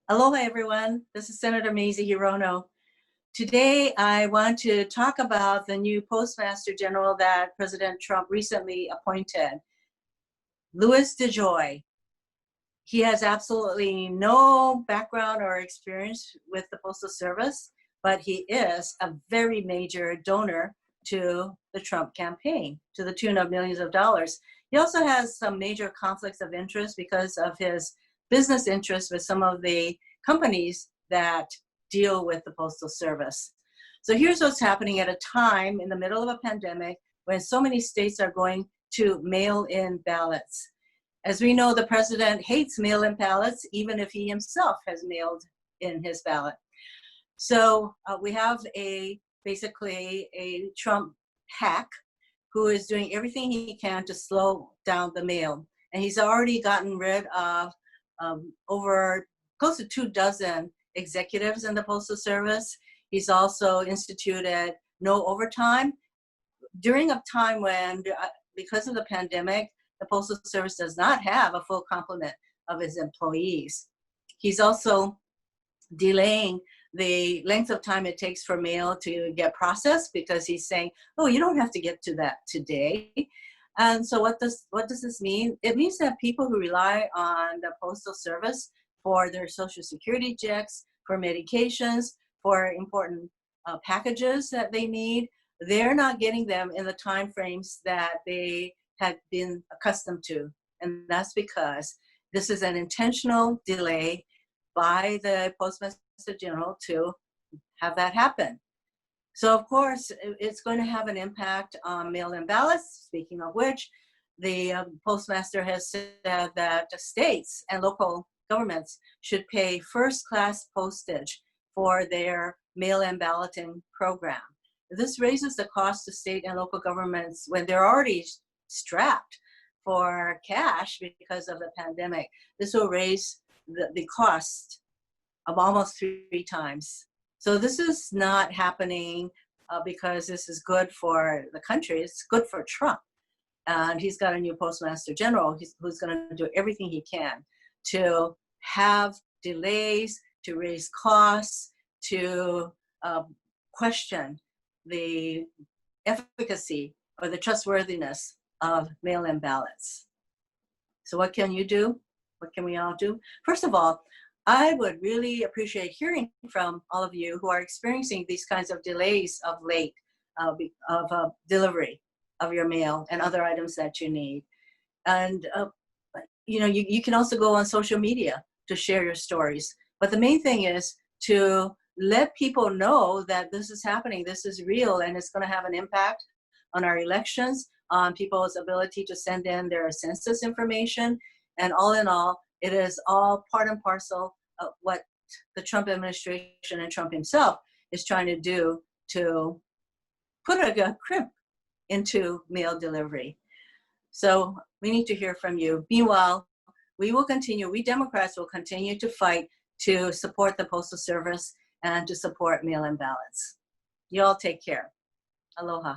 Aloha, everyone. This is Senator Mazie Hirono. Today, I want to talk about the new Postmaster General that President Trump recently appointed, Louis DeJoy. He has absolutely no background or experience with the Postal Service, but he is a very major donor to the Trump campaign to the tune of millions of dollars. He also has some major conflicts of interest because of his business interests with some of the companies that deal with the Postal Service. So here's what's happening at a time in the middle of a pandemic when so many states are going to mail-in ballots. As we know, the president hates mail-in ballots, even if he himself has mailed in his ballot. So we have basically a Trump hack who is doing everything he can to slow down the mail. And he's already gotten rid of over close to 24 executives in the Postal Service. He's also instituted no overtime during a time when, because of the pandemic, the Postal Service does not have a full complement of his employees. He's also delaying the length of time it takes for mail to get processed because he's saying, oh, you don't have to get to that today. And so what does this mean? It means that people who rely on the Postal Service for their Social Security checks, for medications, for important packages that they need, they're not getting them in the time frames that they had been accustomed to. And that's because this is an intentional delay by the Postmaster General to have that happen. So of course, it's going to have an impact on mail-in ballots, speaking of which, the Postmaster has said that states and local governments should pay first-class postage for their mail-in balloting program. This raises the cost to state and local governments when they're already strapped for cash because of the pandemic. This will raise the cost of almost 3 times. So this is not happening because this is good for the country. It's good for Trump. And he's got a new Postmaster General who's going to do everything he can to have delays, to raise costs, to question the efficacy or the trustworthiness of mail-in ballots. So what can you do? What can we all do? First of all, I would really appreciate hearing from all of you who are experiencing these kinds of delays of late delivery of your mail and other items that you need. And you can also go on social media to share your stories. But the main thing is to let people know that this is happening, this is real, and it's going to have an impact on our elections, on people's ability to send in their census information, and all in all, it is all part and parcel of what the Trump administration and Trump himself is trying to do to put a crimp into mail delivery. So we need to hear from you. Meanwhile, we Democrats will continue to fight to support the Postal Service and to support mail-in ballots. You all take care. Aloha.